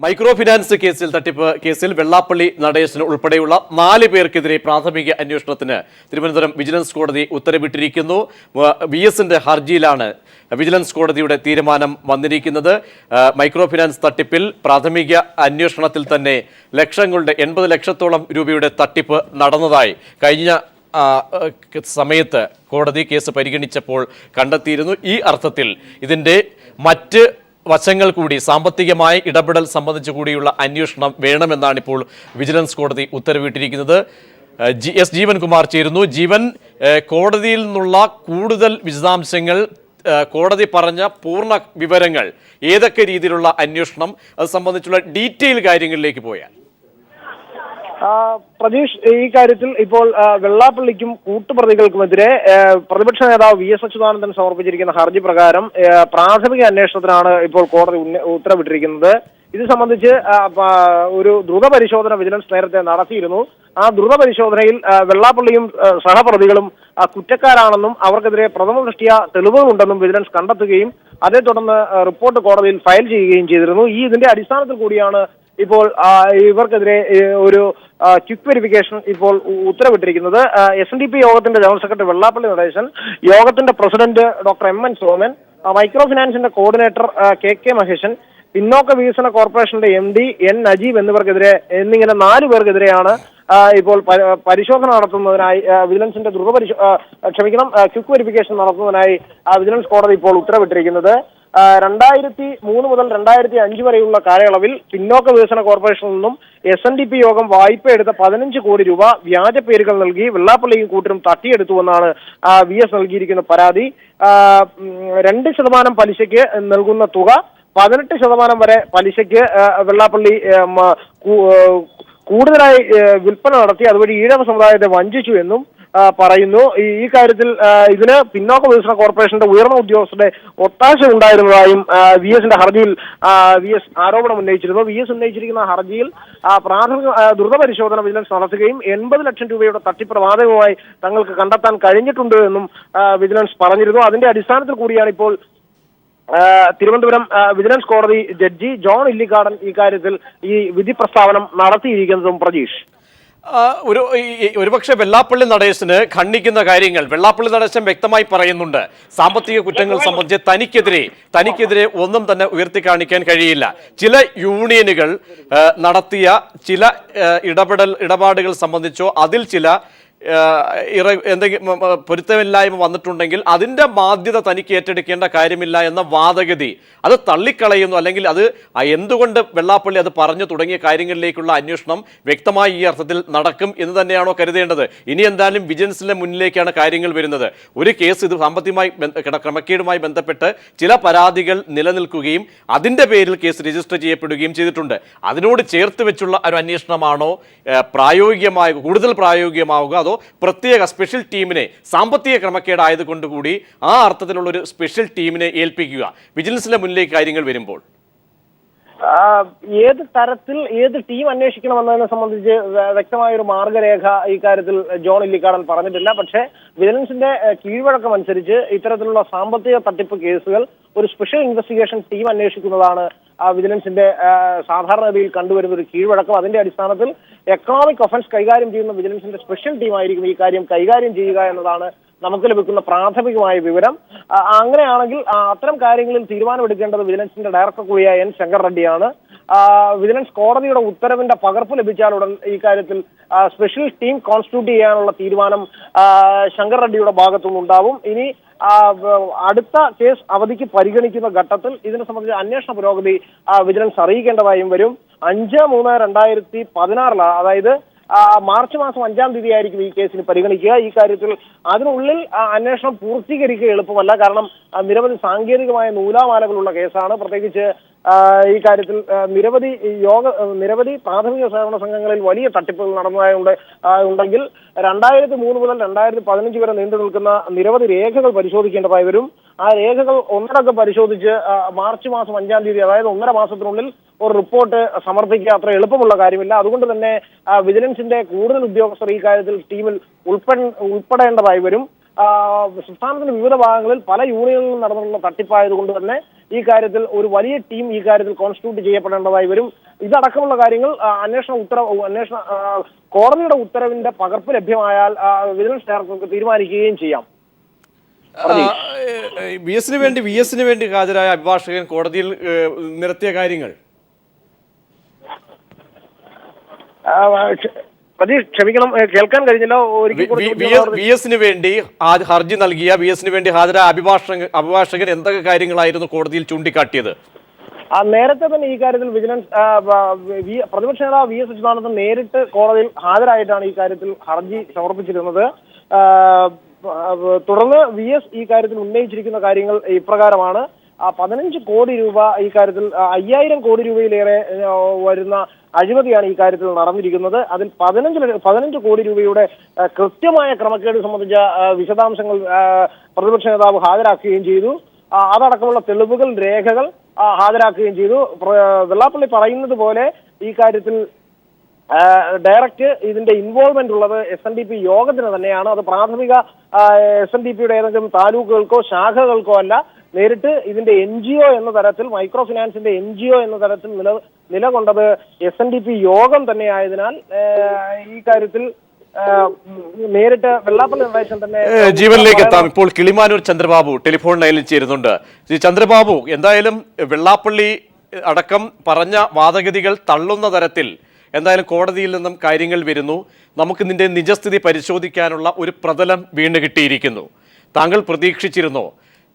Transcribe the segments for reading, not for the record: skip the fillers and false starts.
Micro finance കേസിൽ തട്ടിപ്പ് കേസിൽ വെള്ളാപ്പള്ളി നടേശൻ ഉൾപ്പെടെയുള്ള 4 പേർക്കെതിരെ പ്രാഥമിക അന്വേഷണത്തിന് തിരുവനന്തപുരം വിജിലൻസ് കോടതി ഉത്തരവിട്ടിരിക്കുന്നു. VSന്റെ ഹർജിയിലാണ് വിജിലൻസ് കോടതിയുടെ തീരുമാനം വന്നിരിക്കുന്നത്. മൈക്രോ ഫിനാൻസ് തട്ടിപ്പിൽ പ്രാഥമിക അന്വേഷണത്തിൽ തന്നെ 80 ലക്ഷത്തോളം രൂപയുടെ തട്ടിപ്പ് നടന്നതായി കഴിഞ്ഞ സമയത്ത് കോടതി കേസ് പരിഗണിച്ചപ്പോൾ കണ്ടെത്തിയിരുന്നു. ഈ അർത്ഥത്തിൽ ഇതിന്റെ മറ്റ് വശങ്ങൾ കൂടി സാമ്പത്തികമായ ഇടപെടൽ സംബന്ധിച്ചു കൂടിയുള്ള അന്വേഷണം വേണമെന്നാണ് ഇപ്പോൾ വിജിലൻസ് കോടതി ഉത്തരവിട്ടിരിക്കുന്നത്. ജീവൻകുമാർ ചേരുന്നു. ജീവൻ, കോടതിയിൽ നിന്നുള്ള കൂടുതൽ വിശദാംശങ്ങൾ, കോടതി പറഞ്ഞ പൂർണ്ണ വിവരങ്ങൾ, ഏതൊക്കെ രീതിയിലുള്ള അന്വേഷണം, അത് സംബന്ധിച്ചുള്ള ഡീറ്റെയിൽ കാര്യങ്ങളിലേക്ക് പോയാൽ. പ്രതീഷ്, ഈ കാര്യത്തിൽ ഇപ്പോൾ വെള്ളാപ്പള്ളിക്കും കൂട്ടുപ്രതികൾക്കുമെതിരെ പ്രതിപക്ഷ നേതാവ് VS അച്യുതാനന്ദൻ സമർപ്പിച്ചിരിക്കുന്ന ഹർജി പ്രകാരം പ്രാഥമിക അന്വേഷണത്തിനാണ് ഇപ്പോൾ കോടതി ഉത്തരവിട്ടിരിക്കുന്നത്. ഇത് സംബന്ധിച്ച് ഒരു ദ്രുത പരിശോധന വിജിലൻസ് നേരത്തെ നടത്തിയിരുന്നു. ആ ദ്രുത പരിശോധനയിൽ വെള്ളാപ്പള്ളിയും സഹപ്രതികളും കുറ്റക്കാരാണെന്നും അവർക്കെതിരെ പ്രഥമ ദൃഷ്ട്യാ തെളിവുകളുണ്ടെന്നും വിജിലൻസ് കണ്ടെത്തുകയും അതേ തുടർന്ന് റിപ്പോർട്ട് കോടതിയിൽ ഫയൽ ചെയ്യുകയും ചെയ്തിരുന്നു. ഇതിന്റെ അടിസ്ഥാനത്തിൽ കൂടിയാണ് ഇപ്പോൾ ഇവർക്കെതിരെ ഒരു ക്വിക്ക് വെരിഫിക്കേഷൻ ഇപ്പോൾ ഉത്തരവിട്ടിരിക്കുന്നത്. SNDP യോഗത്തിന്റെ ജനറൽ സെക്രട്ടറി വെള്ളാപ്പള്ളി നടേശൻ, യോഗത്തിന്റെ president doctor MN Soman, micro ഫിനാൻസിന്റെ കോർഡിനേറ്റർ KK മഹേശൻ, പിന്നോക്ക വികസന കോർപ്പറേഷന്റെ MD N നജീബ് എന്നിങ്ങനെ 4 പേർക്കെതിരെയാണ് ഇപ്പോൾ പരിശോധന നടത്തുന്നതിനായി വിജിലൻസിന്റെ ക്വിക്ക് വെരിഫിക്കേഷൻ നടത്തുന്നതിനായി വിജിലൻസ് കോടതി ഇപ്പോൾ ഉത്തരവിട്ടിരിക്കുന്നത്. 2003 മുതൽ 2005 വരെയുള്ള കാലയളവിൽ പിന്നോക്ക വികസന കോർപ്പറേഷനിൽ നിന്നും SNDP യോഗം വായ്പ എടുത്ത 15 കോടി രൂപ വ്യാജ പേരുകൾ നൽകി വെള്ളാപ്പള്ളിയും കൂട്ടരും തട്ടിയെടുത്തുവെന്നാണ് VS നൽകിയിരിക്കുന്ന പരാതി. 2% പലിശയ്ക്ക് നൽകുന്ന തുക 18% വരെ പലിശയ്ക്ക് വെള്ളാപ്പള്ളി കൂടുതലായി വിൽപ്പന നടത്തി അതുവഴി ഈഴവ സമുദായത്തെ വഞ്ചിച്ചു എന്നും പറയുന്നു. ഈ കാര്യത്തിൽ ഇതിന് പിന്നോക്ക വികസന കോർപ്പറേഷന്റെ ഉയർന്ന ഉദ്യോഗസ്ഥരുടെ ഒത്താശ ഉണ്ടായിരുന്നതായും VSന്റെ ഹർജിയിൽ VS ആരോപണം ഉന്നയിച്ചിരുന്നു. VS ഉന്നയിച്ചിരിക്കുന്ന ഹർജിയിൽ പ്രാഥമിക ദ്രുത പരിശോധന വിജിലൻസ് നടത്തുകയും 80 ലക്ഷം രൂപയുടെ തട്ടിപ്പ് വാതകമായി തങ്ങൾക്ക് കണ്ടെത്താൻ കഴിഞ്ഞിട്ടുണ്ട് എന്നും വിജിലൻസ് പറഞ്ഞിരുന്നു. അതിന്റെ അടിസ്ഥാനത്തിൽ കൂടിയാണ് ഇപ്പോൾ തിരുവനന്തപുരം വിജിലൻസ് കോടതി ജഡ്ജി ജോൺ ഇല്ലിക്കാടൻ ഇക്കാര്യത്തിൽ ഈ വിധി പ്രസ്താവനം നടത്തിയിരിക്കുന്നതും. പ്രജീഷ്, ഒരുപക്ഷെ വെള്ളാപ്പള്ളി നടേശന് ഖണ്ഡിക്കുന്ന കാര്യങ്ങൾ വെള്ളാപ്പള്ളി നടേശൻ വ്യക്തമായി പറയുന്നുണ്ട്. സാമ്പത്തിക കുറ്റങ്ങൾ സംബന്ധിച്ച് തനിക്കെതിരെ ഒന്നും തന്നെ ഉയർത്തി കാണിക്കാൻ കഴിയില്ല. ചില യൂണിയനുകൾ നടത്തിയ ചില ഇടപാടുകൾ സംബന്ധിച്ചോ അതിൽ ചില എന്തെങ്കിലും പൊരുത്തമില്ലായ്മ വന്നിട്ടുണ്ടെങ്കിൽ അതിന്റെ ബാധ്യത തനിക്ക് ഏറ്റെടുക്കേണ്ട കാര്യമില്ല എന്ന വാദഗതി അത് തള്ളിക്കളയുന്നു. അല്ലെങ്കിൽ അത് എന്തുകൊണ്ട് വെള്ളാപ്പള്ളി അത് പറഞ്ഞു തുടങ്ങിയ കാര്യങ്ങളിലേക്കുള്ള അന്വേഷണം വ്യക്തമായി ഈ അർത്ഥത്തിൽ നടക്കും എന്ന് തന്നെയാണോ കരുതേണ്ടത്? ഇനി എന്തായാലും വിജിലൻസിന്റെ മുന്നിലേക്കാണ് കാര്യങ്ങൾ വരുന്നത്. ഒരു കേസ് ഇത് സാമ്പത്തികമായി ക്രമക്കേടുമായി ബന്ധപ്പെട്ട് ചില പരാതികൾ നിലനിൽക്കുകയും അതിന്റെ പേരിൽ കേസ് രജിസ്റ്റർ ചെയ്യപ്പെടുകയും ചെയ്തിട്ടുണ്ട്. അതിനോട് ചേർത്ത് വെച്ചുള്ള ഒരു അന്വേഷണമാണോ കൂടുതൽ പ്രായോഗികമാവുക, അതോ പ്രത്യേക സ്പെഷ്യൽ ടീമിനെ സാമ്പത്തിക ക്രമക്കേടായതുകൊണ്ടുകൂടി ആ അർത്ഥത്തിലുള്ള ഒരു സ്പെഷ്യൽ ടീമിനെ ഏൽപ്പിക്കുക വിജിലൻസിന്റെ മുന്നിലേക്ക് കാര്യങ്ങൾ വരുമ്പോൾ? ഏത് തരത്തിൽ ഏത് ടീം അന്വേഷിക്കണമെന്നതിനെ സംബന്ധിച്ച് വ്യക്തമായ ഒരു മാർഗരേഖ ഈ കാര്യത്തിൽ ജോൺ ഇല്ലിക്കാടൻ പറഞ്ഞിട്ടില്ല. പക്ഷേ വിജിലൻസിന്റെ കീഴ്വഴക്കം അനുസരിച്ച് ഇത്തരത്തിലുള്ള സാമ്പത്തിക തട്ടിപ്പ് കേസുകൾ ഒരു സ്പെഷ്യൽ ഇൻവെസ്റ്റിഗേഷൻ ടീം അന്വേഷിക്കുന്നതാണ് വിജിലൻസിന്റെ സാധാരണഗതിയിൽ കണ്ടുവരുന്ന ഒരു കീഴ്വഴക്കം. അതിന്റെ അടിസ്ഥാനത്തിൽ എക്കണോമിക് ഒഫൻസ് കൈകാര്യം ചെയ്യുന്ന വിജിലൻസിന്റെ സ്പെഷ്യൽ ടീമായിരിക്കും ഈ കാര്യം കൈകാര്യം ചെയ്യുക എന്നതാണ് നമുക്ക് ലഭിക്കുന്ന പ്രാഥമികമായ വിവരം. അങ്ങനെയാണെങ്കിൽ അത്തരം കാര്യങ്ങളിൽ തീരുമാനമെടുക്കേണ്ടത് വിജിലൻസിന്റെ ഡയറക്ടർ കൂടിയായ N ശങ്കർ റെഡ്ഡിയാണ്. വിജിലൻസ് കോടതിയുടെ ഉത്തരവിന്റെ പകർപ്പ് ലഭിച്ചാലുടൻ ഈ കാര്യത്തിൽ സ്പെഷ്യൽ ടീം കോൺസ്റ്റിറ്റ്യൂട്ട് ചെയ്യാനുള്ള തീരുമാനം ശങ്കർ റെഡ്ഡിയുടെ ഭാഗത്തുനിന്നുണ്ടാവും. ഇനി അടുത്ത കേസ് അവധിക്ക് പരിഗണിക്കുന്ന ഘട്ടത്തിൽ ഇതിനെ സംബന്ധിച്ച് അന്വേഷണ പുരോഗതി വിജിലൻസ് അറിയിക്കേണ്ടതായും വരും. 5/3/2016, അതായത് മാർച്ച് മാസം 5-ാം തീയതി ആയിരിക്കും ഈ കേസിന് പരിഗണിക്കുക. ഈ കാര്യത്തിൽ അതിനുള്ളിൽ അന്വേഷണം പൂർത്തീകരിക്കുക എളുപ്പമല്ല. കാരണം നിരവധി സാങ്കേതികമായ നൂലാമാലകളുള്ള കേസാണ്. പ്രത്യേകിച്ച് ഈ കാര്യത്തിൽ നിരവധി പ്രാഥമിക സേവന സംഘങ്ങളിൽ വലിയ തട്ടിപ്പുകൾ നടന്നതായുണ്ടെങ്കിൽ 2003 മുതൽ 2015 വരെ നീണ്ടു നിൽക്കുന്ന നിരവധി രേഖകൾ പരിശോധിക്കേണ്ടതായി വരും. ആ രേഖകൾ ഒന്നടങ്കം പരിശോധിച്ച് മാർച്ച് മാസം 5-ാം തീയതി, അതായത് 1.5 മാസത്തിനുള്ളിൽ ഒരു റിപ്പോർട്ട് സമർപ്പിക്കുക അത്ര എളുപ്പമുള്ള കാര്യമില്ല. അതുകൊണ്ട് തന്നെ വിജിലൻസിന്റെ കൂടുതൽ ഉദ്യോഗസ്ഥർ ഈ കാര്യത്തിൽ ടീമിൽ ഉൾപ്പെടേണ്ടതായി വരും. സംസ്ഥാനത്തിന്റെ വിവിധ ഭാഗങ്ങളിൽ പല യൂണിയനുകളിലും നടന്നിട്ടുള്ള തട്ടിപ്പായതുകൊണ്ട് തന്നെ ഈ കാര്യത്തിൽ ഒരു വലിയ ടീം ഈ കാര്യത്തിൽ കോൺസ്റ്റിറ്റ്യൂട്ട് ചെയ്യപ്പെടേണ്ടതായി വരും. ഇതടക്കമുള്ള കാര്യങ്ങൾ കോടതിയുടെ ഉത്തരവിന്റെ പകർപ്പ് ലഭ്യമായാൽ വിജിലൻസ് ഡയറക്ടർക്ക് തീരുമാനിക്കുകയും ചെയ്യാം. വി എസിന് വേണ്ടി ഹാജരായ അഭിഭാഷകൻ കോടതിയിൽ നിരത്തിയ കാര്യങ്ങൾ പ്രതീഷ് ക്ഷമിക്കണം, കേൾക്കാൻ കഴിഞ്ഞില്ല. വി എസിന് വേണ്ടി ഹർജി നൽകിയ വി എസിന് വേണ്ടി ഹാജരായ അഭിഭാഷകൻ എന്തൊക്കെ കാര്യങ്ങളായിരുന്നു കോടതിയിൽ ചൂണ്ടിക്കാട്ടിയത്? നേരത്തെ തന്നെ ഈ കാര്യത്തിൽ വിജിലൻസ് പ്രതിപക്ഷ നേതാവ് വി എസ് അച്യുതാനന്ദൻ നേരിട്ട് കോടതിയിൽ ഹാജരായിട്ടാണ് ഈ കാര്യത്തിൽ ഹർജി സമർപ്പിച്ചിരുന്നത്. തുടർന്ന് വി എസ് ഈ കാര്യത്തിൽ ഉന്നയിച്ചിരിക്കുന്ന കാര്യങ്ങൾ ഇപ്രകാരമാണ്. 15 കോടി രൂപ ഈ കാര്യത്തിൽ 5000 കോടി രൂപയിലേറെ വരുന്ന അഴിമതിയാണ് ഈ കാര്യത്തിൽ നടന്നിരിക്കുന്നത്. അതിൽ 15 കോടി രൂപയുടെ കൃത്യമായ ക്രമക്കേട് സംബന്ധിച്ച വിശദാംശങ്ങൾ പ്രതിപക്ഷ നേതാവ് ഹാജരാക്കുകയും ചെയ്തു. അതടക്കമുള്ള തെളിവുകൾ, രേഖകൾ ഹാജരാക്കുകയും ചെയ്തു. വെള്ളാപ്പള്ളി പറയുന്നത് പോലെ ഈ കാര്യത്തിൽ ഡയറക്റ്റ് ഇതിന്റെ ഇൻവോൾവ്മെന്റ് ഉള്ളത് SNDP യോഗത്തിന് തന്നെയാണ്. അത് പ്രാഥമിക SNDPയുടെ ഏതെങ്കിലും താലൂക്കുകൾക്കോ ശാഖകൾക്കോ അല്ല, നേരിട്ട് ഇതിന്റെ NGO എന്ന തരത്തിൽ, മൈക്രോ ഫിനാൻസിന്റെ NGO എന്ന തരത്തിൽ നിലകൊണ്ടത് SNDP യോഗം തന്നെയായതിനാൽ ഈ കാര്യത്തിൽ നേരിട്ട് വെള്ളാപ്പള്ളി നടേശൻ തന്നെ ജീവനിലേക്ക് എത്താം. ഇപ്പോൾ കിളിമാനൂർ ചന്ദ്രബാബു ടെലിഫോൺ ലൈനിൽ ചേരുന്നുണ്ട്. ചന്ദ്രബാബു, എന്തായാലും വെള്ളാപ്പള്ളി അടക്കം പറഞ്ഞ വാദഗതികൾ തള്ളുന്ന തരത്തിൽ എന്തായാലും കോടതിയിൽ നിന്നും കാര്യങ്ങൾ വരുന്നു. നമുക്ക് ഇതിന്റെ നിജസ്ഥിതി പരിശോധിക്കാനുള്ള ഒരു പ്രതലം വീണ് കിട്ടിയിരിക്കുന്നു. താങ്കൾ പ്രതീക്ഷിച്ചിരുന്നോ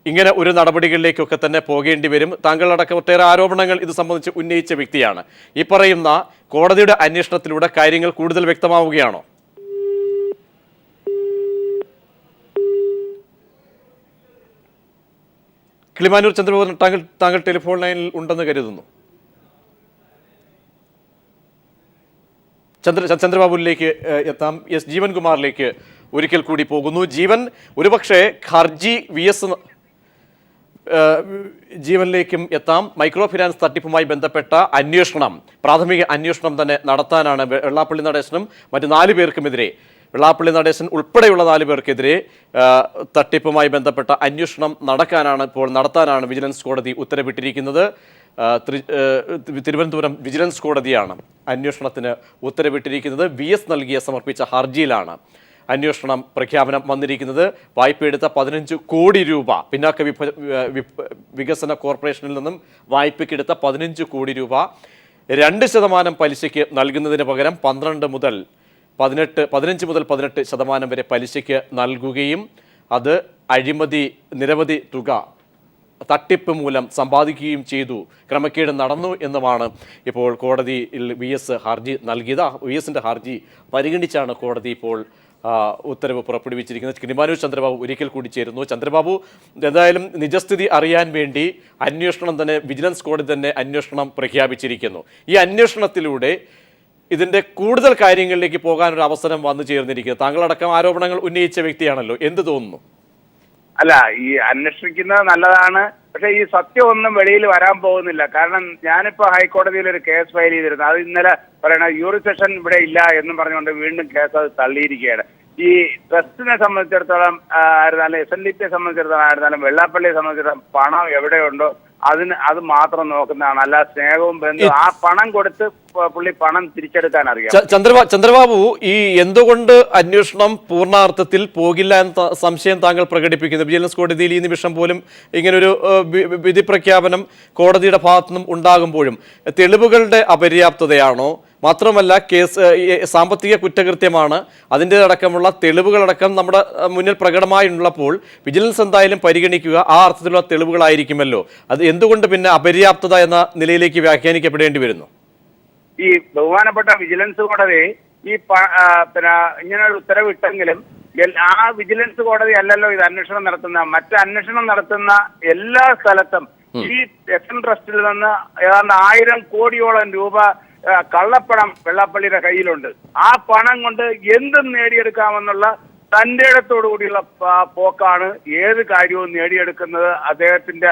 ഇങ്ങനെ ഒരു നടപടികളിലേക്കൊക്കെ തന്നെ പോകേണ്ടി വരും? താങ്കളടക്കം ഒട്ടേറെ ആരോപണങ്ങൾ ഇത് സംബന്ധിച്ച് ഉന്നയിച്ച വ്യക്തിയാണ്. ഈ പറയുന്ന കോടതിയുടെ അന്വേഷണത്തിലൂടെ കാര്യങ്ങൾ കൂടുതൽ വ്യക്തമാവുകയാണോ? കിളിമാനൂർ ചന്ദ്രബാബു, താങ്കൾ ടെലിഫോൺ ലൈനിൽ ഉണ്ടെന്ന് കരുതുന്നു. ചന്ദ്രബാബുവിലേക്ക് എത്താം. എസ് ജീവൻകുമാറിലേക്ക് ഒരിക്കൽ കൂടി പോകുന്നു. ജീവൻ, ഒരുപക്ഷെ ഹർജി ജീവനിലേക്കും എത്താം. മൈക്രോ ഫിനാൻസ് തട്ടിപ്പുമായി ബന്ധപ്പെട്ട അന്വേഷണം, പ്രാഥമിക അന്വേഷണം തന്നെ നടത്താനാണ് വെള്ളാപ്പള്ളി നടേശനും മറ്റ് 4 പേർക്കുമെതിരെ, വെള്ളാപ്പള്ളി നടേശൻ ഉൾപ്പെടെയുള്ള 4 പേർക്കെതിരെ തട്ടിപ്പുമായി ബന്ധപ്പെട്ട അന്വേഷണം നടത്താനാണ് വിജിലൻസ് കോടതി ഉത്തരവിട്ടിരിക്കുന്നത്. തിരുവനന്തപുരം വിജിലൻസ് കോടതിയാണ് അന്വേഷണത്തിന് ഉത്തരവിട്ടിരിക്കുന്നത്. VS സമർപ്പിച്ച ഹർജിയിലാണ് അന്വേഷണം പ്രഖ്യാപനം വന്നിരിക്കുന്നത്. വായ്പയെടുത്ത 15 കോടി രൂപ, പിന്നാക്ക വികസന കോർപ്പറേഷനിൽ നിന്നും വായ്പയ്ക്കെടുത്ത 15 കോടി രൂപ 2% പലിശയ്ക്ക് നൽകുന്നതിന് പകരം 15 മുതൽ 18% വരെ പലിശയ്ക്ക് നൽകുകയും അത് അഴിമതി, നിരവധി തുക തട്ടിപ്പ് മൂലം സമ്പാദിക്കുകയും ചെയ്തു, ക്രമക്കേട് നടന്നു എന്നുമാണ് ഇപ്പോൾ കോടതിയിൽ VS ഹർജി നൽകിയത്. VSന്റെ ഹർജി പരിഗണിച്ചാണ് കോടതി ഇപ്പോൾ ഉത്തരവ് പുറപ്പെടുവിച്ചിരിക്കുന്നത്. കിളിമാനൂർ ചന്ദ്രബാബു ഒരിക്കൽ കൂടി ചേരുന്നു. ചന്ദ്രബാബു, എന്തായാലും നിജസ്ഥിതി അറിയാൻ വേണ്ടി വിജിലൻസ് കോടതി തന്നെ അന്വേഷണം പ്രഖ്യാപിച്ചിരിക്കുന്നു. ഈ അന്വേഷണത്തിലൂടെ ഇതിന്റെ കൂടുതൽ കാര്യങ്ങളിലേക്ക് പോകാനൊരു അവസരം വന്നു ചേർന്നിരിക്കുന്നു. താങ്കളടക്കം ആരോപണങ്ങൾ ഉന്നയിച്ച വ്യക്തിയാണല്ലോ, എന്ത് തോന്നുന്നു? അല്ല, ഈ അന്വേഷിക്കുന്നത് നല്ലതാണ്. പക്ഷെ ഈ സത്യം ഒന്നും വെളിയിൽ വരാൻ പോകുന്നില്ല. കാരണം ഞാനിപ്പോ ഹൈക്കോടതിയിൽ ഒരു കേസ് ഫയൽ ചെയ്തിരുന്നു. അത് ഇന്നലെ പറയണ യൂറിസെഷൻ ഇവിടെ ഇല്ല എന്നും പറഞ്ഞുകൊണ്ട് വീണ്ടും കേസ് അത് തള്ളിയിരിക്കുകയാണ്. ഈ ട്രസ്റ്റിനെ സംബന്ധിച്ചിടത്തോളം ആയിരുന്നാലും, SNDPയെ സംബന്ധിച്ചിടത്തോളം ആയിരുന്നാലും, വെള്ളാപ്പള്ളിയെ സംബന്ധിച്ചിടത്തോളം പണം എവിടെയുണ്ടോ അത് മാത്രം നോക്കുന്നതാണ്. അല്ല സ്നേഹവും ബന്ധവും, ആ പണം കൊടുത്ത് പുള്ളി പണം തിരിച്ചെടുക്കാൻ അറിയാം. ചന്ദ്രബാബു, ഈ എന്തുകൊണ്ട് അന്വേഷണം പൂർണ്ണാർത്ഥത്തിൽ പോകില്ല എന്ന സംശയം താങ്കൾ പ്രകടിപ്പിക്കുന്നു? വിജിലൻസ് കോടതിയിൽ ഈ നിമിഷം പോലും ഇങ്ങനൊരു വിധി പ്രഖ്യാപനം കോടതിയുടെ ഭാഗത്തുനിന്നും ഉണ്ടാകുമ്പോഴും തെളിവുകളുടെ അപര്യാപ്തതയാണോ? മാത്രമല്ല, കേസ് സാമ്പത്തിക കുറ്റകൃത്യമാണ്, അതിൻ്റെ അടക്കമുള്ള തെളിവുകളടക്കം നമ്മുടെ മുന്നിൽ പ്രകടമായുള്ളപ്പോൾ വിജിലൻസ് എന്തായാലും പരിഗണിക്കുക ആ അർത്ഥത്തിലുള്ള തെളിവുകളായിരിക്കുമല്ലോ. അത് എന്തുകൊണ്ട് പിന്നെ അപര്യാപ്തത എന്ന നിലയിലേക്ക് വ്യാഖ്യാനിക്കപ്പെടേണ്ടി വരുന്നു? ഈ ബഹുമാനപ്പെട്ട വിജിലൻസ് കോടതി ഈ ഇങ്ങനൊരു ഉത്തരവിട്ടെങ്കിലും ആ വിജിലൻസ് കോടതി അല്ലല്ലോ ഇത് അന്വേഷണം നടത്തുന്ന. മറ്റ് അന്വേഷണം നടത്തുന്ന എല്ലാ സ്ഥലത്തും ഈ FN ട്രസ്റ്റിൽ നിന്ന് ഏതാണ്ട് 1000 കോടിയോളം രൂപ കള്ളപ്പണം വെള്ളാപ്പള്ളിയുടെ കയ്യിലുണ്ട്. ആ പണം കൊണ്ട് എന്തും നേടിയെടുക്കാമെന്നുള്ള തന്റെ ഇടത്തോടു കൂടിയുള്ള പോക്കാണ് ഏത് കാര്യവും നേടിയെടുക്കുന്നത്. അദ്ദേഹത്തിന്റെ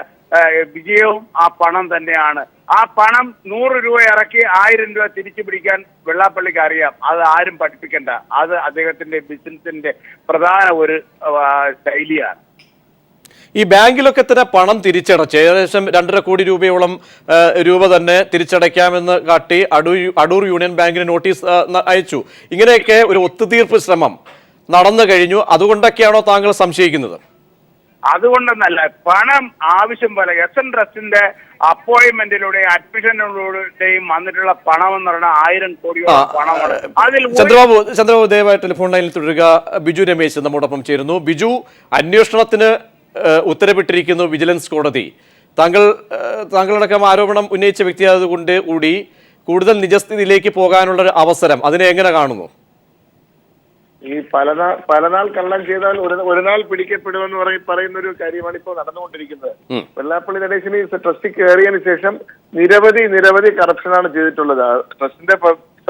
വിജയവും ആ പണം തന്നെയാണ്. ആ പണം 100 രൂപ ഇറക്കി 1000 രൂപ തിരിച്ചു പിടിക്കാൻ വെള്ളാപ്പള്ളിക്ക് അറിയാം. അത് ആരും പഠിപ്പിക്കണ്ട. അത് അദ്ദേഹത്തിന്റെ ബിസിനസിന്റെ പ്രധാന ഒരു ശൈലിയാണ്. ഈ ബാങ്കിലൊക്കെ തന്നെ പണം തിരിച്ചടച്ച് ഏകദേശം 2.5 കോടി രൂപയോളം രൂപ തന്നെ തിരിച്ചടയ്ക്കാമെന്ന് കാട്ടി അടൂർ യൂണിയൻ ബാങ്കിന് നോട്ടീസ് അയച്ചു. ഇങ്ങനെയൊക്കെ ഒരു ഒത്തുതീർപ്പ് ശ്രമം നടന്നു കഴിഞ്ഞു. അതുകൊണ്ടൊക്കെയാണോ താങ്കൾ സംശയിക്കുന്നത്? അതുകൊണ്ടെന്നല്ല, പണം ആവശ്യം പോലെ എസ് എൻ ട്രസ്റ്റിന്റെ അപ്പോയിന്റ്മെന്റിലൂടെ അഡ്മിഷനിലൂടെയും വന്നിട്ടുള്ള പണം എന്ന് പറഞ്ഞാൽ 1000 കോടിയോളം പണമാണ്. അതിൽ ചന്ദ്രബാബു ദയവായി ടെലിഫോൺ ലൈനിൽ തുടരുക. ബിജു രമേശ് നമ്മോടൊപ്പം ചേരുന്നു. ബിജു, അന്വേഷണത്തിന് ഉത്തരവിട്ടിരിക്കുന്നു വിജിലൻസ് കോടതി. താങ്കളടക്കം ആരോപണം ഉന്നയിച്ച വ്യക്തിയായതുകൊണ്ട് കൂടി കൂടുതൽ നിജസ്ഥിതിയിലേക്ക് പോകാനുള്ള ഒരു അവസരം അതിനെ എങ്ങനെ കാണുന്നു? ഈ പലനാൾ കള്ളം ചെയ്താൽ ഒരു നാൾ പിടിക്കപ്പെടുമെന്ന് പറയുന്ന ഒരു കാര്യമാണ് ഇപ്പോൾ നടന്നുകൊണ്ടിരിക്കുന്നത്. വെള്ളാപ്പള്ളി നടേശന് ട്രസ്റ്റിൽ കയറിയതിനു ശേഷം നിരവധി കറപ്ഷനാണ് ചെയ്തിട്ടുള്ളത്. ട്രസ്റ്റിന്റെ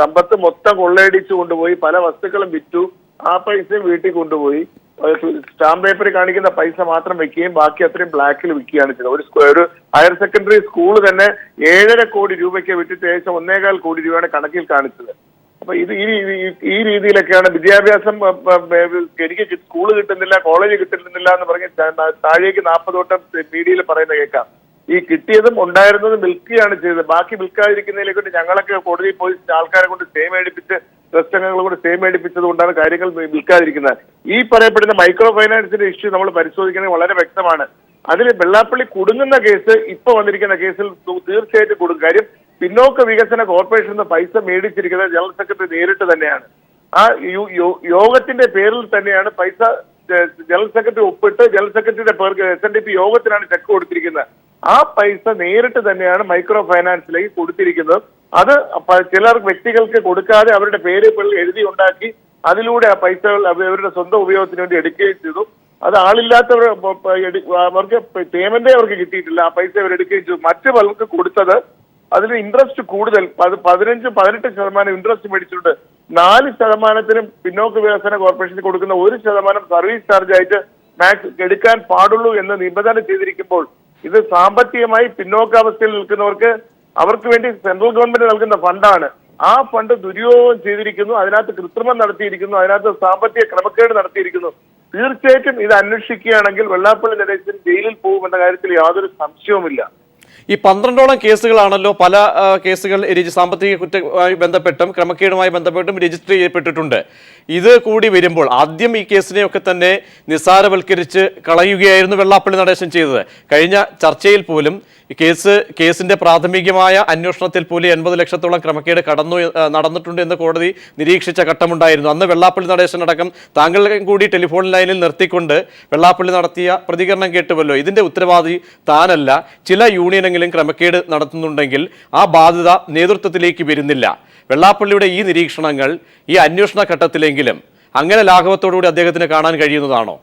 സമ്പത്ത് മൊത്തം കൊള്ളയടിച്ചു കൊണ്ടുപോയി, പല വസ്തുക്കളും വിറ്റു, ആ പൈസ വീട്ടിൽ കൊണ്ടുപോയി സ്റ്റാമ്പ് പേപ്പർ കാണിക്കുന്ന പൈസ മാത്രം വെക്കുകയും ബാക്കി അത്രയും ബ്ലാക്കിൽ വിൽക്കുകയാണ് ചെയ്തത്. ഒരു ഹയർ സെക്കൻഡറി സ്കൂൾ തന്നെ 7.5 കോടി രൂപയ്ക്ക് വിറ്റിട്ട് ഏകദേശം 1.25 കോടി രൂപയാണ് കണക്കിൽ കാണിച്ചത്. അപ്പൊ ഈ രീതിയിലൊക്കെയാണ് വിദ്യാഭ്യാസം. എനിക്ക് സ്കൂള് കിട്ടുന്നില്ല, കോളേജ് കിട്ടുന്നില്ല എന്ന് പറഞ്ഞ് താഴേക്ക് 40 വട്ടം മീഡിയയിൽ പറയുന്ന കേൾക്കാം. ഈ കിട്ടിയതും ഉണ്ടായിരുന്നതും വിൽക്കുകയാണ് ചെയ്തത്. ബാക്കി വിൽക്കാതിരിക്കുന്നതിനെ കൊണ്ട് ഞങ്ങളൊക്കെ കോടതിയിൽ പോയി ആൾക്കാരെ കൊണ്ട് സ്റ്റേ മേടിപ്പിച്ച് ട്രസ്റ്റ് അംഗങ്ങളെ കൊണ്ട് സ്റ്റേ മേടിപ്പിച്ചത് കൊണ്ടാണ് കാര്യങ്ങൾ വിൽക്കാതിരിക്കുന്നത്. ഈ പറയപ്പെടുന്ന മൈക്രോ ഫൈനാൻസിന്റെ ഇഷ്യൂ നമ്മൾ പരിശോധിക്കുന്നത് വളരെ വ്യക്തമാണ്. അതിൽ വെള്ളാപ്പള്ളി കുടുങ്ങുന്ന കേസ്, ഇപ്പൊ വന്നിരിക്കുന്ന കേസിൽ തീർച്ചയായിട്ടും കൊടുക്കും. കാര്യം പിന്നോക്ക വികസന കോർപ്പറേഷൻ നിന്ന് പൈസ മേടിച്ചിരിക്കുന്നത് ജനറൽ സെക്രട്ടറി നേരിട്ട് തന്നെയാണ്. ആ യോഗത്തിന്റെ പേരിൽ തന്നെയാണ് പൈസ ജനറൽ സെക്രട്ടറി ഒപ്പിട്ട് ജനറൽ സെക്രട്ടറിയുടെ പേർക്ക് SNDP യോഗത്തിനാണ് ചെക്ക് കൊടുത്തിരിക്കുന്നത്. ആ പൈസ നേരിട്ട് തന്നെയാണ് മൈക്രോ ഫൈനാൻസിലേക്ക് കൊടുത്തിരിക്കുന്നത്. അത് ചിലർ വ്യക്തികൾക്ക് കൊടുക്കാതെ അവരുടെ പേര് എഴുതി ഉണ്ടാക്കി അതിലൂടെ ആ പൈസകൾ അവരുടെ സ്വന്തം ഉപയോഗത്തിന് വേണ്ടി എടുക്കുകയും ചെയ്തു. അത് ആളില്ലാത്തവർ അവർക്ക് പേയ്മെന്റേ അവർക്ക് കിട്ടിയിട്ടില്ല. ആ പൈസ അവർ എടുക്കുകയും ചെയ്തു. മറ്റു പലർക്ക് കൊടുത്തത് അതിന് ഇൻട്രസ്റ്റ് കൂടുതൽ 15-18% ഇൻട്രസ്റ്റ് മേടിച്ചിട്ടുണ്ട്. 4% പിന്നോക്ക വികസന കോർപ്പറേഷന് കൊടുക്കുന്ന 1% സർവീസ് ചാർജ് ആയിട്ട് മാക്സ് എടുക്കാൻ പാടുള്ളൂ എന്ന് നിബന്ധന ചെയ്തിരിക്കുമ്പോൾ ഇത് സാമ്പത്തികമായി പിന്നോക്കാവസ്ഥയിൽ നിൽക്കുന്നവർക്ക് അവർക്ക് വേണ്ടി സെൻട്രൽ ഗവൺമെന്റ് നൽകുന്ന ഫണ്ടാണ്. ആ ഫണ്ട് ദുരുപയോഗം ചെയ്തിരിക്കുന്നു, അതിനകത്ത് കൃത്രിമം നടത്തിയിരിക്കുന്നു, അതിനകത്ത് സാമ്പത്തിക ക്രമക്കേട് നടത്തിയിരിക്കുന്നു. തീർച്ചയായിട്ടും ഇത് അന്വേഷിക്കുകയാണെങ്കിൽ വെള്ളാപ്പള്ളി നടേശൻ ജയിലിൽ പോകുമെന്ന കാര്യത്തിൽ യാതൊരു സംശയവുമില്ല. ഈ 12ഓളം കേസുകളാണല്ലോ, പല കേസുകൾ സാമ്പത്തിക കുറ്റവുമായി ബന്ധപ്പെട്ടും ക്രമക്കേടുമായി ബന്ധപ്പെട്ടും രജിസ്റ്റർ ചെയ്യപ്പെട്ടിട്ടുണ്ട്. ഇത് കൂടി വരുമ്പോൾ ആദ്യം ഈ കേസിനെയൊക്കെ തന്നെ നിസ്സാരവൽക്കരിച്ച് കളയുകയായിരുന്നു വെള്ളാപ്പള്ളി നടേശൻ ചെയ്തത്. കഴിഞ്ഞ ചർച്ചയിൽ പോലും കേസിന്റെ പ്രാഥമികമായ അന്വേഷണത്തിൽ പോലും 80 ലക്ഷത്തോളം ക്രമക്കേട് നടന്നിട്ടുണ്ട് എന്ന് കോടതി നിരീക്ഷിച്ച ഘട്ടമുണ്ടായിരുന്നു. അന്ന് വെള്ളാപ്പള്ളി നടേശൻ അടക്കം താങ്കളെയും കൂടി ടെലിഫോൺ ലൈനിൽ നിർത്തിക്കൊണ്ട് വെള്ളാപ്പള്ളി നടത്തിയ പ്രതികരണം കേട്ടുവല്ലോ. ഇതിന്റെ ഉത്തരവാദി താനല്ല, ചില യൂണിയനെങ്കിലും ക്രമക്കേട് നടത്തുന്നുണ്ടെങ്കിൽ ആ ബാധ്യത നേതൃത്വത്തിലേക്ക് വരുന്നില്ല. വെള്ളാപ്പള്ളിയുടെ ഈ നിരീക്ഷണങ്ങൾ ഈ അന്വേഷണ ഘട്ടത്തിലെങ്കിലും അങ്ങനെ ലാഘവത്തോടുകൂടി അദ്ദേഹത്തിന് കാണാൻ കഴിയുന്നതാണോ?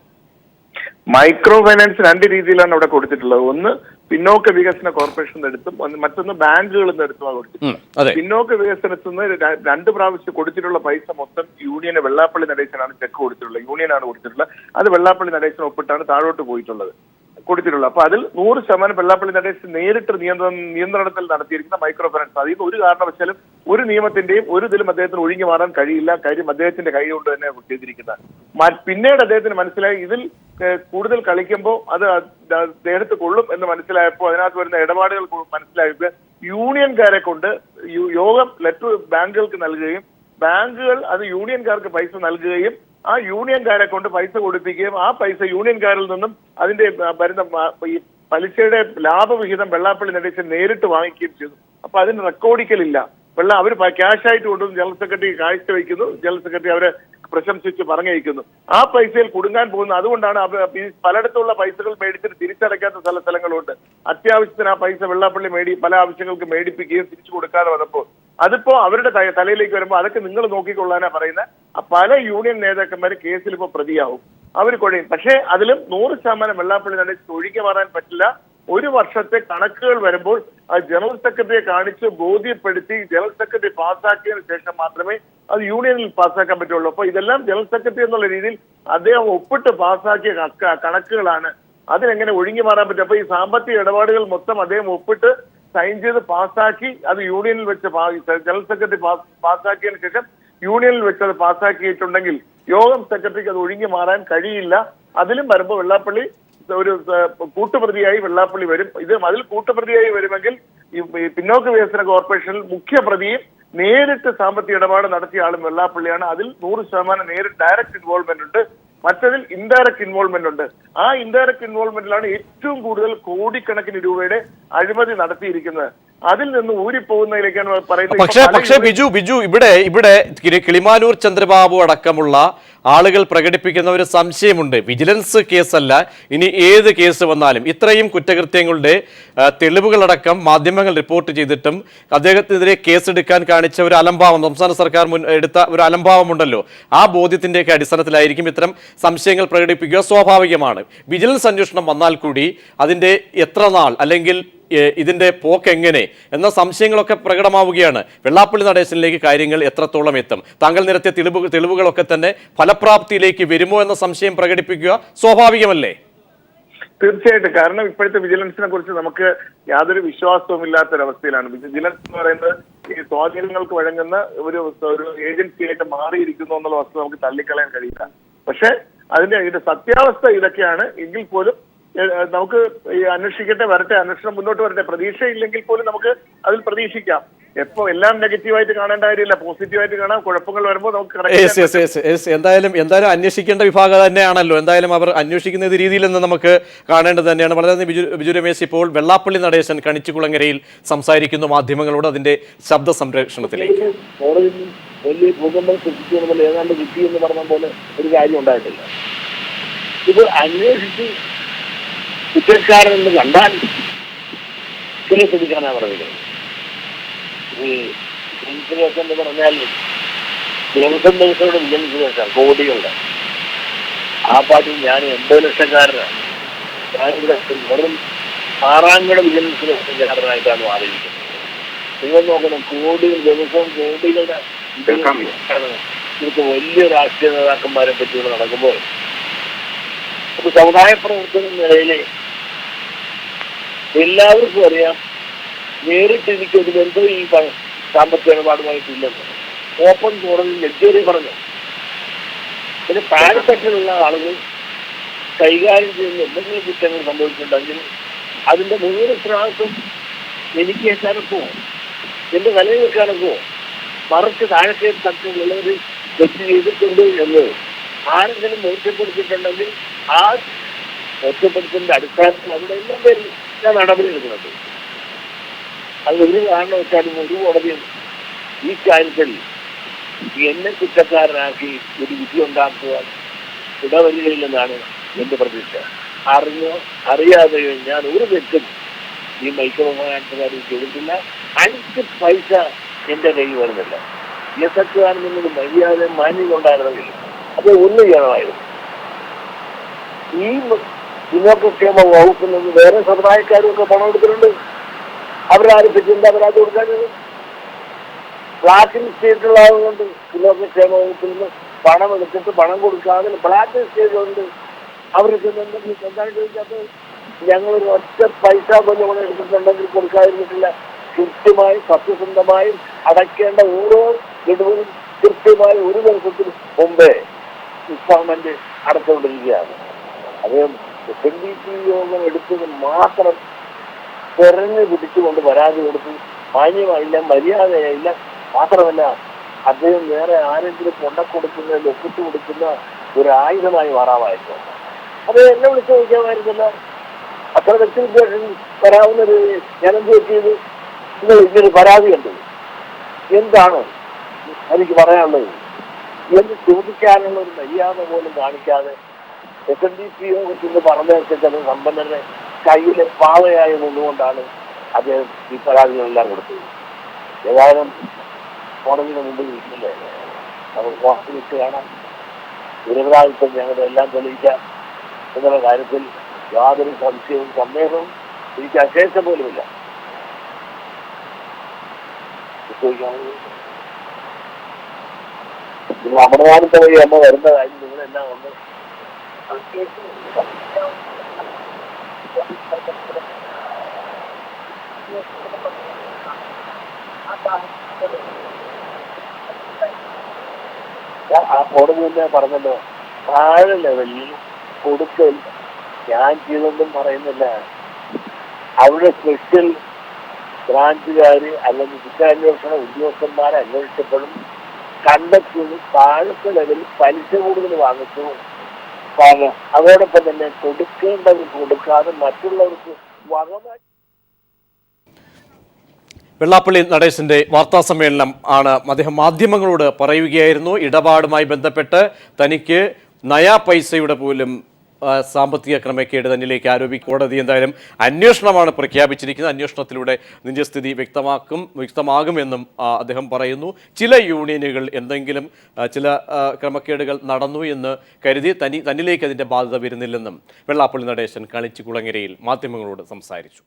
മൈക്രോ ഫൈനാൻസ് 2 രീതിയിലാണ് അവിടെ കൊടുത്തിട്ടുള്ളത്. ഒന്ന് പിന്നോക്ക വികസന കോർപ്പറേഷൻ എടുത്തും മറ്റൊന്ന് ബാങ്കുകളിൽ നിന്ന് എടുത്തുമാണ് കൊടുത്തിട്ടുള്ളത്. പിന്നോക്ക വികസനത്തിൽ നിന്ന് 2 പ്രാവശ്യം കൊടുത്തിട്ടുള്ള പൈസ മൊത്തം യൂണിയന് വെള്ളാപ്പള്ളി നടേശനാണ് ചെക്ക് കൊടുത്തിട്ടുള്ളത്. യൂണിയനാണ് കൊടുത്തിട്ടുള്ളത്. അത് വെള്ളാപ്പള്ളി നടേശൻ ഒപ്പിട്ടാണ് താഴോട്ട് കൊടുത്തിട്ടുള്ളത്. അപ്പൊ അതിൽ 100% വെള്ളാപ്പള്ളി നടേശൻ നേരിട്ട് നിയന്ത്രണത്തിൽ നടത്തിയിരിക്കുന്ന മൈക്രോ ഫൈനാൻസ്. അതിൽ ഒരു കാരണവശാലും ഒരു നിയമത്തിന്റെയും ഒരു ഇതിലും അദ്ദേഹത്തിന് ഒഴിഞ്ഞു മാറാൻ കഴിയില്ല. കാര്യം അദ്ദേഹത്തിന്റെ കൈ കൊണ്ട് തന്നെ ചെയ്തിരിക്കുന്നത്. പിന്നീട് അദ്ദേഹത്തിന് മനസ്സിലായി ഇതിൽ കൂടുതൽ കളിക്കുമ്പോൾ അത് അദ്ദേഹത്ത് കൊള്ളും എന്ന് മനസ്സിലായപ്പോൾ അതിനകത്ത് വരുന്ന ഇടപാടുകൾ മനസ്സിലായപ്പോൾ യൂണിയൻകാരെ കൊണ്ട് യോഗം ലെറ്റർ ബാങ്കുകൾക്ക് നൽകുകയും ബാങ്കുകൾ അത് യൂണിയൻകാർക്ക് പൈസ നൽകുകയും ആ യൂണിയൻകാരെ കൊണ്ട് പൈസ കൊടുപ്പിക്കുകയും ആ പൈസ യൂണിയൻകാരിൽ നിന്നും അതിന്റെ വരുന്ന ഈ പലിശയുടെ ലാഭവിഹിതം വെള്ളാപ്പള്ളി നടേശൻ നേരിട്ട് വാങ്ങിക്കുകയും ചെയ്തു. അപ്പൊ അതിന് റെക്കോർഡിക്കലില്ല. അവർ ക്യാഷ് ആയിട്ട് കൊണ്ടുവന്ന് ജനറൽ സെക്രട്ടറി കാഴ്ച വയ്ക്കുന്നു. ജനറൽ സെക്രട്ടറി അവരെ പ്രശംസിച്ച് പറഞ്ഞയക്കുന്നു. ആ പൈസയിൽ കുടുങ്ങാൻ പോകുന്നു. അതുകൊണ്ടാണ് പലയിടത്തുള്ള പൈസകൾ മേടിച്ചിട്ട് തിരിച്ചടയ്ക്കാത്ത സ്ഥലങ്ങളുണ്ട്. അത്യാവശ്യത്തിന് ആ പൈസ വെള്ളാപ്പള്ളി പല ആവശ്യങ്ങൾക്ക് മേടിപ്പിക്കുകയും തിരിച്ചു കൊടുക്കാതെ വന്നപ്പോൾ അതിപ്പോ അവരുടെ തലയിലേക്ക് വരുമ്പോൾ അതൊക്കെ നിങ്ങൾ നോക്കിക്കൊള്ളാനാ പറയുന്നത്. പല യൂണിയൻ നേതാക്കന്മാര് കേസിൽ ഇപ്പോ പ്രതിയാവും, അവർ കൊഴയും. പക്ഷേ അതിലും 100% വെള്ളാപ്പള്ളി നടേശൻ ഒഴികെ മാറാൻ പറ്റില്ല. 1 വർഷത്തെ കണക്കുകൾ വരുമ്പോൾ അത് ജനറൽ സെക്രട്ടറിയെ കാണിച്ച് ബോധ്യപ്പെടുത്തി ജനറൽ സെക്രട്ടറി പാസ്സാക്കിയതിനു ശേഷം മാത്രമേ അത് യൂണിയനിൽ പാസ്സാക്കാൻ പറ്റുള്ളൂ. അപ്പൊ ഇതെല്ലാം ജനറൽ സെക്രട്ടറി എന്നുള്ള രീതിയിൽ അദ്ദേഹം ഒപ്പിട്ട് പാസ്സാക്കിയ കണക്കുകളാണ്. അതിനെങ്ങനെ ഒഴിഞ്ഞു മാറാൻ പറ്റും? അപ്പൊ ഈ സാമ്പത്തിക ഇടപാടുകൾ മൊത്തം അദ്ദേഹം ഒപ്പിട്ട് സൈൻ ചെയ്ത് പാസ്സാക്കി അത് യൂണിയനിൽ വെച്ച് ജനറൽ സെക്രട്ടറി പാസ്സാക്കിയതിനു ശേഷം യൂണിയനിൽ വെച്ച് അത് പാസ്സാക്കിയിട്ടുണ്ടെങ്കിൽ യോഗം സെക്രട്ടറിക്ക് അത് ഒഴിഞ്ഞു മാറാൻ കഴിയില്ല. അതിലും വരുമ്പോൾ വെള്ളാപ്പള്ളി ഒരു കൂട്ടുപ്രതിയായി വെള്ളാപ്പള്ളി വരും. അതിൽ കൂട്ടുപ്രതിയായി വരുമെങ്കിൽ ഈ പിന്നോക്ക വികസന കോർപ്പറേഷനിൽ മുഖ്യപ്രതിയും നേരിട്ട് സാമ്പത്തിക ഇടപാട് നടത്തിയ ആളും വെള്ളാപ്പള്ളിയാണ്. അതിൽ 100% നേരിട്ട് ഡയറക്റ്റ് ഇൻവോൾവ്മെന്റ് ഉണ്ട്. മറ്റതിൽ ഇൻഡയറക്റ്റ് ഇൻവോൾവ്മെന്റ് ഉണ്ട്. ആ ഇൻഡയറക്റ്റ് ഇൻവോൾവ്മെന്റിലാണ് ഏറ്റവും കൂടുതൽ കോടിക്കണക്കിന് രൂപയുടെ അഴിമതി നടത്തിയിരിക്കുന്നത്. അതിൽ നിന്ന് ഊരിപ്പോകുന്നതിലേക്കാണ് പറയുന്നത്. പക്ഷേ ബിജു ഇവിടെ കിളിമാനൂർ ചന്ദ്രബാബു അടക്കമുള്ള ആളുകൾ പ്രകടിപ്പിക്കുന്ന ഒരു സംശയമുണ്ട്. വിജിലൻസ് കേസല്ല, ഇനി ഏത് കേസ് വന്നാലും ഇത്രയും കുറ്റകൃത്യങ്ങളുടെ തെളിവുകളടക്കം മാധ്യമങ്ങൾ റിപ്പോർട്ട് ചെയ്തിട്ടും അദ്ദേഹത്തിനെതിരെ കേസെടുക്കാൻ കാണിച്ച ഒരു അലംഭാവം, സംസ്ഥാന സർക്കാർ എടുത്ത ഒരു അലംഭാവമുണ്ടല്ലോ, ആ ബോധ്യത്തിന്റെയൊക്കെ അടിസ്ഥാനത്തിലായിരിക്കും ഇത്തരം സംശയങ്ങൾ പ്രകടിപ്പിക്കുക. സ്വാഭാവികമാണ്. വിജിലൻസ് അന്വേഷണം വന്നാൽ കൂടി അതിന്റെ എത്ര നാൾ അല്ലെങ്കിൽ ഇതിന്റെ പോക്ക് എങ്ങനെ എന്ന സംശയങ്ങളൊക്കെ പ്രകടമാവുകയാണ്. വെള്ളാപ്പള്ളി നടേശനിലേക്ക് കാര്യങ്ങൾ എത്രത്തോളം എത്തും, താങ്കൾ നിരത്തിയ തെളിവുകളൊക്കെ തന്നെ ഫലപ്രാപ്തിയിലേക്ക് വരുമോ എന്ന സംശയം പ്രകടിപ്പിക്കുക സ്വാഭാവികമല്ലേ? തീർച്ചയായിട്ടും. കാരണം ഇപ്പോഴത്തെ വിജിലൻസിനെ കുറിച്ച് നമുക്ക് യാതൊരു വിശ്വാസവും ഇല്ലാത്തൊരവസ്ഥയിലാണ്. വിജിലൻസ് എന്ന് പറയുന്നത് ഈ സ്വാധീനങ്ങൾക്ക് വഴങ്ങുന്ന ഒരു ഏജൻസിയായിട്ട് മാറിയിരിക്കുന്നു എന്നുള്ള വസ്തുത നമുക്ക് തള്ളിക്കളയാൻ കഴിയില്ല. പക്ഷെ ഇതിന്റെ സത്യാവസ്ഥ ഇതൊക്കെയാണ് എങ്കിൽ പോലും നമുക്ക് ഈ അന്വേഷിക്കട്ടെ, വരട്ടെ, അന്വേഷണം മുന്നോട്ട് വരട്ടെ. പ്രതീക്ഷയില്ലെങ്കിൽ പോലും നമുക്ക് അതിൽ പ്രതീക്ഷിക്കാം. എപ്പോ എല്ലാം നെഗറ്റീവായിട്ട് കാണേണ്ട കാര്യമില്ല, പോസിറ്റീവായിട്ട് കാണാം. കുഴപ്പങ്ങൾ വരുമ്പോൾ നമുക്ക് എന്തായാലും അന്വേഷിക്കേണ്ട വിഭാഗം തന്നെയാണല്ലോ. എന്തായാലും അവർ അന്വേഷിക്കുന്ന രീതിയിൽ നിന്ന് നമുക്ക് കാണേണ്ടത് തന്നെയാണ്. വളരെ ബിജു രമേശ് ഇപ്പോൾ വെള്ളാപ്പള്ളി നടേശൻ കണിച്ചുകുളങ്ങരയിൽ സംസാരിക്കുന്നു മാധ്യമങ്ങളോട് അതിന്റെ ശബ്ദ സംരക്ഷണത്തിലേക്ക്. വലിയ ഭൂകമ്പം സൃഷ്ടിക്കുമെന്നുള്ള ഏതാണ്ട് കിട്ടി എന്ന് പറഞ്ഞ പോലെ ഒരു കാര്യം ഉണ്ടായിട്ടില്ല. ഇത് അന്വേഷിച്ച് കുറ്റക്കാരെന്ന് കണ്ടാൽ പിടിക്കാനാ പറഞ്ഞത്. ഈ ഇൻഷുറൻസ് എന്ന് പറഞ്ഞാൽ ദിവസങ്ങളുടെ വിജിലൻസ് കോടികളുടെ ആ പാട്ടിൽ ഞാൻ 80 ലക്ഷക്കാരനാണ്. ഞാനിവിടെ വെറും 6ാംകിട വിജിലൻസ് ലക്ഷക്കാരനായിട്ടാണ് മാറിയിരിക്കുന്നത്. നിങ്ങൾ നോക്കണം, ദിവസവും കോടികളുടെ ഇവർക്ക് വലിയ രാഷ്ട്രീയ നേതാക്കന്മാരെ പറ്റിയുള്ള നടക്കുമ്പോൾ ഒരു സമുദായ പ്രവർത്തന നിലയിൽ എല്ലാവർക്കും അറിയാം നേരിട്ട് എനിക്കൊരു ബന്ധം ഈ സാമ്പത്തിക ഇടപാടുമായിട്ടില്ലെന്ന് ഓപ്പൺ കോടതിയിൽ ജഡ്ജി പറഞ്ഞു. പിന്നെ താഴെത്തട്ടിലുള്ള ആളുകൾ കൈകാര്യം ചെയ്യുന്ന എന്തെങ്കിലും കുറ്റങ്ങൾ സംഭവിച്ചിട്ടുണ്ടെങ്കിൽ അതിന്റെ മുഴുവൻ ഉത്തരവാദിത്വം എനിക്ക് ഏറ്റാനൊക്കുമോ, എന്റെ നിലയിൽ വെക്കാനൊക്കുമോ? മറിച്ച് താഴത്തെ തട്ടിലുള്ളവർ തെറ്റ് ചെയ്തിട്ടുണ്ട് എന്ന് ആരെങ്കിലും ബോധ്യപ്പെടുത്തിയിട്ടുണ്ടെങ്കിൽ ആ ബോധ്യപ്പെടുത്തുന്നതിന്റെ അടിസ്ഥാനത്തിൽ അവിടെ എല്ലാം പേരിൽ ഞാൻ നടപടി എടുക്കുന്നത്. അത് ഒരു കാരണം വെച്ചാലും ഒരു കോടതിയും ഈ കാര്യത്തിൽ എന്നെ കുറ്റക്കാരനാക്കി ഒരു വിധി ഉണ്ടാക്കുവാൻ ഇടവരികയില്ലെന്നാണ് എന്റെ പ്രതീക്ഷ. അറിഞ്ഞോ അറിയാതെയോ ഞാൻ ഒരു തെറ്റും ഈ മൈക്രോഫിനാൻസുകാരിൽ ചെയ്തിട്ടില്ല. 5 പൈസ എന്റെ കയ്യിൽ വരുന്നില്ല. എസറ്റുകാരനൊന്നും മര്യാദ മാന്യമുണ്ടായിരുന്നെങ്കിൽ അത് ഒന്ന് ചെയ്യണമായിരുന്നു. ഈ പിന്നോക്കക്ഷേമ വകുപ്പിൽ നിന്ന് വേറെ സമുദായക്കാരും ഒക്കെ പണം എടുത്തിട്ടുണ്ട്. അവരാരിപ്പിച്ചിട്ടുണ്ട്, അവരാത് കൊടുക്കാഞ്ഞത്. ബ്ലാക്ക് ലിസ്റ്റിലുള്ള ആളുകൊണ്ട് പിന്നോക്കക്ഷേമ വകുപ്പിൽ നിന്ന് പണം എടുത്തിട്ട് പണം കൊടുക്കാതെ ബ്ലാക്ക് ലിസ്റ്റുണ്ട്. അവർക്ക് എന്താണ് ചോദിക്കാത്തത്? ഞങ്ങളൊരു ഒറ്റ പൈസ പോലും പണം എടുത്തിട്ടുണ്ടെങ്കിൽ കൊടുക്കാതിരുന്നിട്ടില്ല. കൃത്യമായി സത്യസന്ധമായും അടയ്ക്കേണ്ട ഓരോ ഇടവും കൃത്യമായി ഒരു ദിവസത്തിന് മുമ്പേ ഇൻസ്റ്റാൾമെന്റ് അടച്ചുകൊണ്ടിരിക്കുകയാണ്. അത് NDP യോഗം എടുത്തത് മാത്രം തെരഞ്ഞു പിടിച്ചുകൊണ്ട് പരാതി കൊടുത്ത് മാന്യമായില്ല, മര്യാദയായില്ല. മാത്രമല്ല അദ്ദേഹം വേറെ ആരെങ്കിലും കൊണ്ടക്കൊടുക്കുന്നതിൽ ഒപ്പിട്ട് കൊടുക്കുന്ന ഒരു ആയുധമായി മാറാമായിരുന്നു. അത് എന്നെ വിളിച്ചു ചോദിക്കാമായിരുന്നില്ല. അത്ര വ്യക്തിവിദ്വേഷം വരാവുന്നൊരു ഞാനെന്ത് പറ്റിയത്? നിങ്ങൾ ഇങ്ങനെ പരാതി കണ്ടു, എന്താണ് എനിക്ക് പറയാനുള്ളത് എന്ന് ചോദിക്കാനുള്ള ഒരു മര്യാദ പോലും കാണിക്കാതെ SNDP യോഗത്തിൽ നിന്ന് പറഞ്ഞേച്ചത് സമ്പന്നരുടെ കയ്യിലെ പാവയായി നിന്നുകൊണ്ടാണ് അദ്ദേഹം ഈ പരാതികളെല്ലാം കൊടുത്തത്. ഏതായാലും കോടതിയുടെ മുമ്പിൽ ഇരിക്കില്ലേ, നമുക്ക് വാസ്തുവിട്ട് കാണാം. നിരപരാധിത്വം ഞങ്ങളുടെ എല്ലാം തെളിയിക്കാം എന്നുള്ള കാര്യത്തിൽ യാതൊരു സംശയവും സന്ദേഹവും എനിക്ക് അശേഷം പോലുമില്ല. നമ്മുടെ നാളത്തെ വഴി അമ്മ വരുന്ന കാര്യം നിങ്ങളെല്ലാം ഒന്ന് ആ കോടതി തന്നെ പറഞ്ഞല്ലോ, താഴെ ലെവലിൽ കൊടുക്കൽ ഞാൻ ചെയ്തൊന്നും പറയുന്നില്ല. അവിടെ സ്പെഷ്യൽ ബ്രാഞ്ചുകാര് അല്ലെങ്കിൽ കുറ്റാന്വേഷണ ഉദ്യോഗസ്ഥന്മാരെ അന്വേഷിച്ചപ്പോഴും കണ്ടെത്തുന്നത് താഴത്തെ ലെവലിൽ പലിശ കൂടുതൽ വാങ്ങിച്ചു. അതോടൊപ്പം തന്നെ കൊടുക്കേണ്ടവർക്ക് കൊടുക്കാതെ മറ്റുള്ളവർക്ക് വകമാറ്റി. വെള്ളാപ്പള്ളി നടേശന്റെ വാർത്താ സമ്മേളനം ആണ്. അദ്ദേഹം മാധ്യമങ്ങളോട് പറയുകയായിരുന്നു, ഇടപാടുമായി ബന്ധപ്പെട്ട് തനിക്ക് നയാ പൈസയുടെ പോലും സാമ്പത്തിക ക്രമക്കേട് തന്നിലേക്ക് കോടതി എന്തായാലും അന്വേഷണമാണ് പ്രഖ്യാപിച്ചിരിക്കുന്നത്. അന്വേഷണത്തിലൂടെ നിജസ്ഥിതി വ്യക്തമാകുമെന്നും അദ്ദേഹം പറയുന്നു. ചില യൂണിയനുകൾ എന്തെങ്കിലും ചില ക്രമക്കേടുകൾ നടന്നു എന്ന് കരുതി തന്നിലേക്ക് അതിൻ്റെ ബാധ്യത വരുന്നില്ലെന്നും വെള്ളാപ്പള്ളി നടേശൻ കളിച്ചുകുളങ്ങരയിൽ മാധ്യമങ്ങളോട് സംസാരിച്ചു.